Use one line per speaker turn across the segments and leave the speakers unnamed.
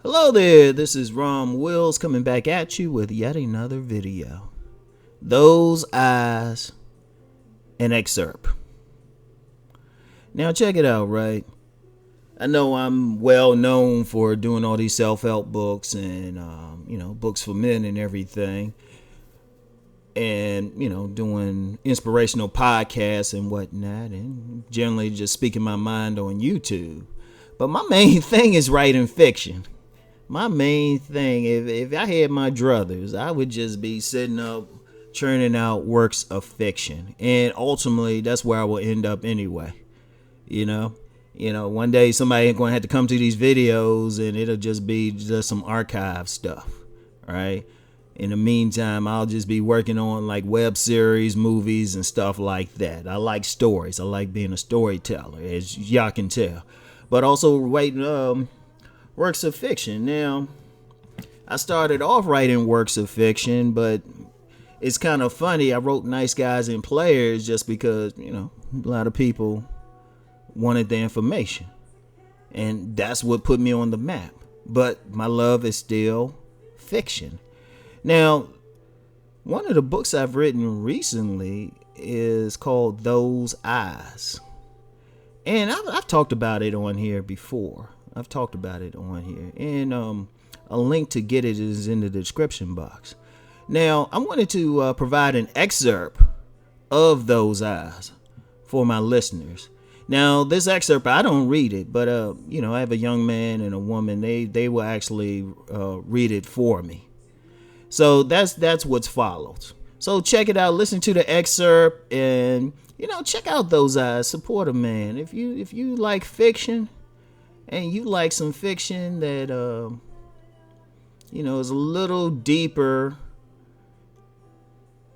Hello there, this is Rom Wills coming back at you with yet another video. Those Eyes, an excerpt. Now check it out, right? I know I'm well known for doing all these self-help books and, books for men and everything. And, doing inspirational podcasts and whatnot, and generally just speaking my mind on YouTube. But my main thing is writing fiction. My main thing, if I had my druthers, I would just be sitting up churning out works of fiction. And ultimately, that's where I will end up anyway. One day somebody ain't going to have to come to these videos and it'll just be just some archive stuff, right? In the meantime, I'll just be working on like web series, movies, and stuff like that. I like stories. I like being a storyteller, as y'all can tell. But also writing works of fiction. Now, I started off writing works of fiction, but it's kind of funny. I wrote Nice Guys and Players just because, a lot of people wanted the information. And that's what put me on the map. But my love is still fiction. Now, one of the books I've written recently is called Those Eyes. And I've talked about it on here before. And a link to get it is in the description box. Now, I wanted to provide an excerpt of Those Eyes for my listeners. Now, this excerpt, I don't read it, but, I have a young man and a woman. They will actually read it for me. So that's what's followed. So check it out. Listen to the excerpt and, check out Those Eyes. Support a man. If you like fiction and you like some fiction that, is a little deeper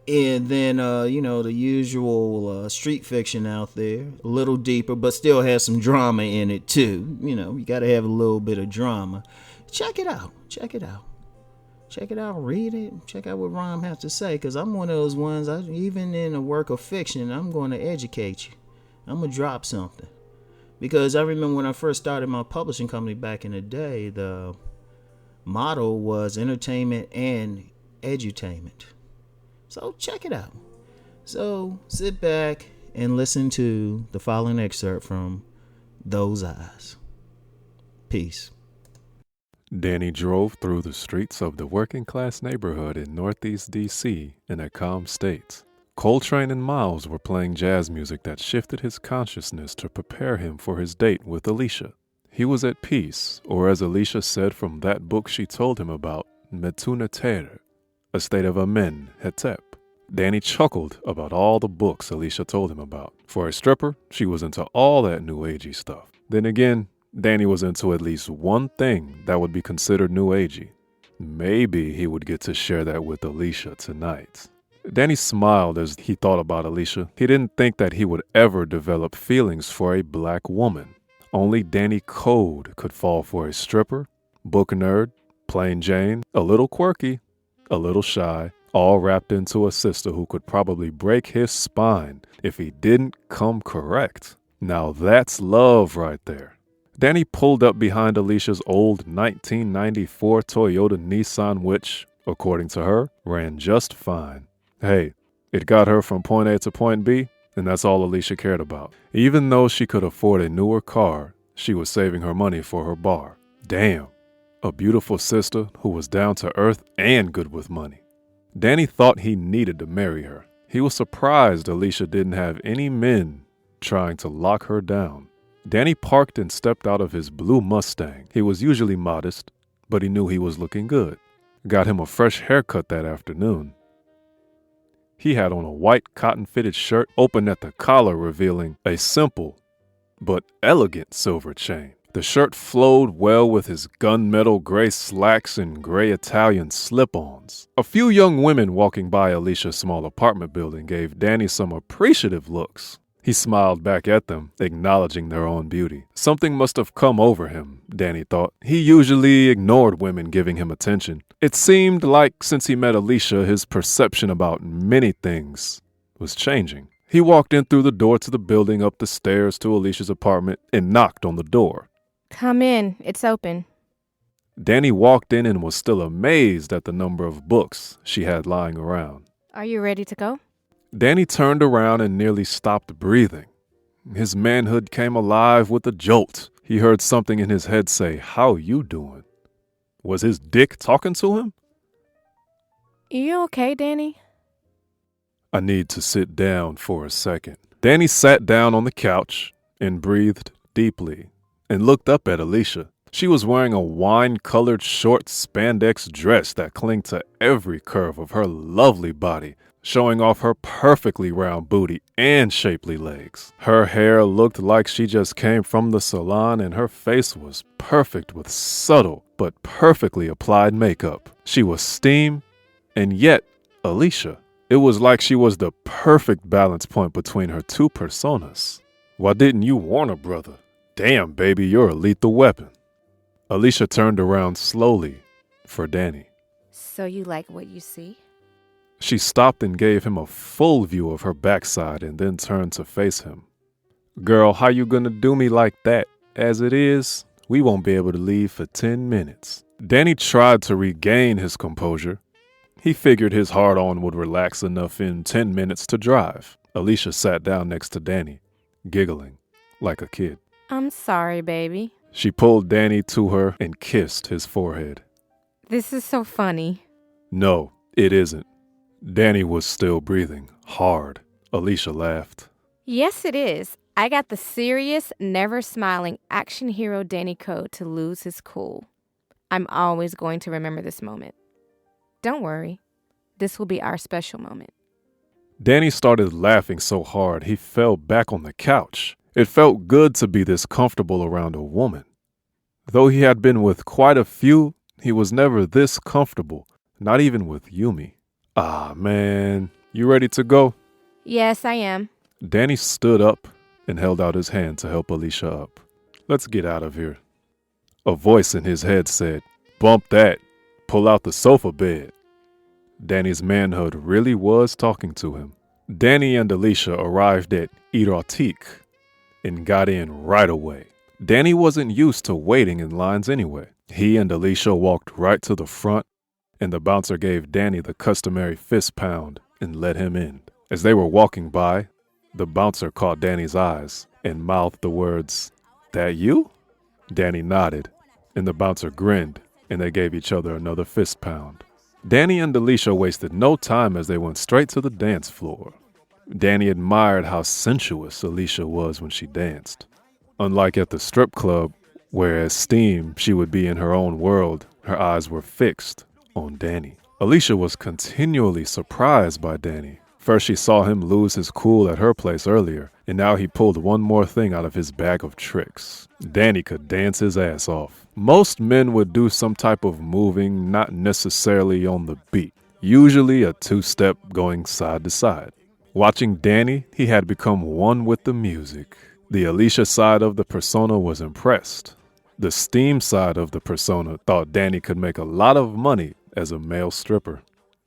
than, the usual street fiction out there. A little deeper, but still has some drama in it too. You got to have a little bit of drama. Check it out. Read it. Check out what Rom has to say, because I'm one of those ones, even in a work of fiction, I'm going to educate you. I'm going to drop something. Because I remember when I first started my publishing company back in the day, the motto was entertainment and edutainment. So check it out. So sit back and listen to the following excerpt from Those Eyes. Peace.
Danny drove through the streets of the working-class neighborhood in Northeast D.C. in a calm state. Coltrane and Miles were playing jazz music that shifted his consciousness to prepare him for his date with Alicia. He was at peace, or as Alicia said from that book she told him about, Narrator, a state of Amen, Hetep. Danny chuckled about all the books Alicia told him about. For a stripper, she was into all that new agey stuff. Then again, Danny was into at least one thing that would be considered new agey. Maybe he would get to share that with Alicia tonight. Danny smiled as he thought about Alicia. He didn't think that he would ever develop feelings for a black woman. Only Danny Code could fall for a stripper, book nerd, plain Jane, a little quirky, a little shy, all wrapped into a sister who could probably break his spine if he didn't come correct. Now that's love right there. Danny pulled up behind Alicia's old 1994 Toyota Nissan, which, according to her, ran just fine. Hey, it got her from point A to point B, and that's all Alicia cared about. Even though she could afford a newer car, she was saving her money for her bar. Damn, a beautiful sister who was down to earth and good with money. Danny thought he needed to marry her. He was surprised Alicia didn't have any men trying to lock her down. Danny parked and stepped out of his blue Mustang. He was usually modest, but he knew he was looking good. Got him a fresh haircut that afternoon. He had on a white cotton-fitted shirt open at the collar, revealing a simple but elegant silver chain. The shirt flowed well with his gunmetal gray slacks and gray Italian slip-ons. A few young women walking by Alicia's small apartment building gave Danny some appreciative looks. He smiled back at them, acknowledging their own beauty. Something must have come over him, Danny thought. He usually ignored women giving him attention. It seemed like since he met Alicia, his perception about many things was changing. He walked in through the door to the building, up the stairs to Alicia's apartment, and knocked on the door.
Come in. It's open.
Danny walked in and was still amazed at the number of books she had lying around.
Are you ready to go?
Danny turned around and nearly stopped breathing. His manhood came alive with a jolt. He heard something in his head say, "How you doing?" Was his dick talking to him?
You okay, Danny?
I need to sit down for a second. Danny sat down on the couch and breathed deeply and looked up at Alicia. She was wearing a wine-colored short spandex dress that clung to every curve of her lovely body, showing off her perfectly round booty and shapely legs. Her hair looked like she just came from the salon, and her face was perfect with subtle but perfectly applied makeup. She was steam, and yet Alicia. It was like she was the perfect balance point between her two personas. Why didn't you warn her, brother? Damn, baby, you're a lethal weapon. Alicia turned around slowly for Danny.
So you like what you see?
She stopped and gave him a full view of her backside and then turned to face him. Girl, how you gonna do me like that? As it is, we won't be able to leave for 10 minutes. Danny tried to regain his composure. He figured his hard-on would relax enough in 10 minutes to drive. Alicia sat down next to Danny, giggling like a kid.
I'm sorry, baby.
She pulled Danny to her and kissed his forehead.
This is so funny.
No, it isn't. Danny was still breathing hard. Alicia laughed.
Yes, it is. I got the serious, never-smiling action hero Danny code to lose his cool. I'm always going to remember this moment. Don't worry. This will be our special moment.
Danny started laughing so hard he fell back on the couch. It felt good to be this comfortable around a woman. Though he had been with quite a few, he was never this comfortable, not even with Yumi. Ah, man, you ready to go?
Yes, I am.
Danny stood up and held out his hand to help Alicia up. Let's get out of here. A voice in his head said, "Bump that. Pull out the sofa bed." Danny's manhood really was talking to him. Danny and Alicia arrived at Erotique and got in right away. Danny wasn't used to waiting in lines anyway. He and Alicia walked right to the front, and the bouncer gave Danny the customary fist pound and let him in. As they were walking by, the bouncer caught Danny's eyes and mouthed the words, "That you?" Danny nodded, and the bouncer grinned, and they gave each other another fist pound. Danny and Alicia wasted no time as they went straight to the dance floor. Danny admired how sensuous Alicia was when she danced. Unlike at the strip club, where as Steam she would be in her own world, her eyes were fixed on Danny. Alicia was continually surprised by Danny. First she saw him lose his cool at her place earlier, and now he pulled one more thing out of his bag of tricks. Danny could dance his ass off. Most men would do some type of moving, not necessarily on the beat, usually a two-step going side to side. Watching Danny, he had become one with the music. The Alicia side of the persona was impressed. The Steam side of the persona thought Danny could make a lot of money as a male stripper.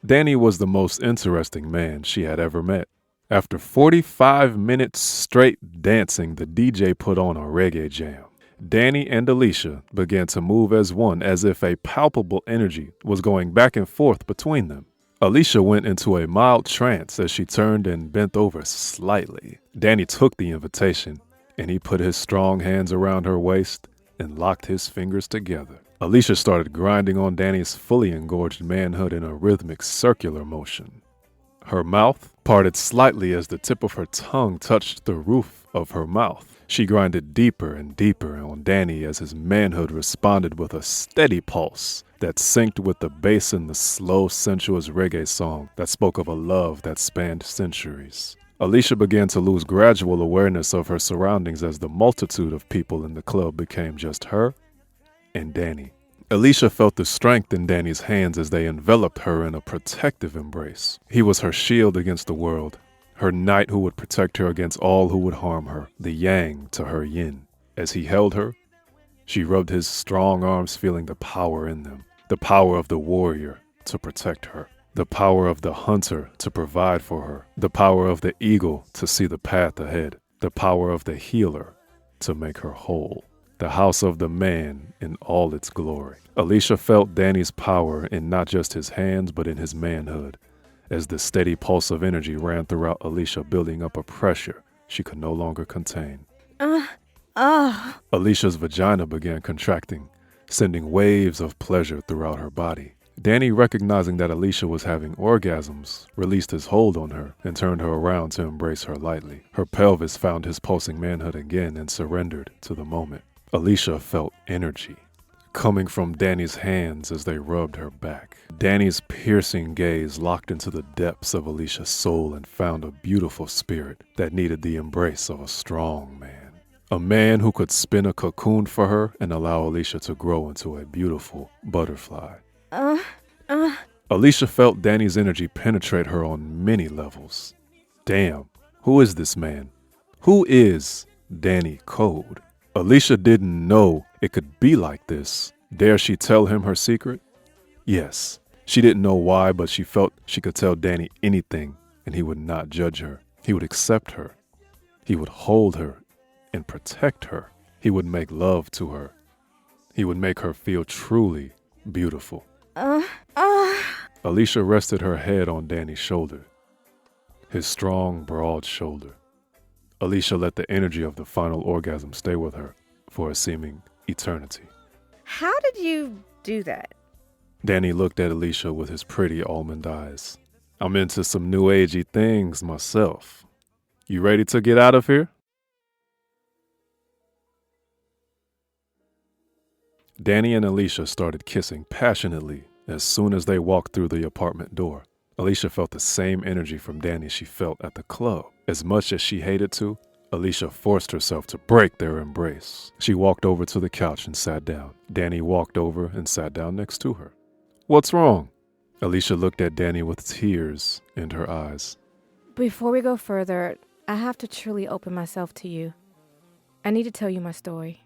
Danny was the most interesting man she had ever met. After 45 minutes straight dancing, the DJ put on a reggae jam. Danny and Alicia began to move as one, as if a palpable energy was going back and forth between them. Alicia went into a mild trance as she turned and bent over slightly. Danny took the invitation, and he put his strong hands around her waist and locked his fingers together. Alicia started grinding on Danny's fully engorged manhood in a rhythmic circular motion. Her mouth parted slightly as the tip of her tongue touched the roof of her mouth. She grinded deeper and deeper on Danny as his manhood responded with a steady pulse that synced with the bass in the slow, sensuous reggae song that spoke of a love that spanned centuries. Alicia began to lose gradual awareness of her surroundings as the multitude of people in the club became just her and Danny. Alicia felt the strength in Danny's hands as they enveloped her in a protective embrace. He was her shield against the world, her knight who would protect her against all who would harm her, the yang to her yin. As he held her, she rubbed his strong arms, feeling the power in them, the power of the warrior to protect her, the power of the hunter to provide for her, the power of the eagle to see the path ahead, the power of the healer to make her whole. the house of the man in all its glory. Alicia felt Danny's power in not just his hands, but in his manhood, as the steady pulse of energy ran throughout Alicia, building up a pressure she could no longer contain. Alicia's vagina began contracting, sending waves of pleasure throughout her body. Danny, recognizing that Alicia was having orgasms, released his hold on her and turned her around to embrace her lightly. Her pelvis found his pulsing manhood again and surrendered to the moment. Alicia felt energy coming from Danny's hands as they rubbed her back. Danny's piercing gaze locked into the depths of Alicia's soul and found a beautiful spirit that needed the embrace of a strong man. A man who could spin a cocoon for her and allow Alicia to grow into a beautiful butterfly. Alicia felt Danny's energy penetrate her on many levels. Damn, who is this man? Who is Danny Code? Alicia didn't know it could be like this. Dare she tell him her secret? Yes. She didn't know why, but she felt she could tell Danny anything and he would not judge her. He would accept her. He would hold her and protect her. He would make love to her. He would make her feel truly beautiful. Alicia rested her head on Danny's shoulder, his strong, broad shoulder. Alicia let the energy of the final orgasm stay with her for a seeming eternity.
How did you do that?
Danny looked at Alicia with his pretty almond eyes. I'm into some new agey things myself. You ready to get out of here? Danny and Alicia started kissing passionately as soon as they walked through the apartment door. Alicia felt the same energy from Danny she felt at the club. As much as she hated to, Alicia forced herself to break their embrace. She walked over to the couch and sat down. Danny walked over and sat down next to her. What's wrong? Alicia looked at Danny with tears in her eyes.
Before we go further, I have to truly open myself to you. I need to tell you my story.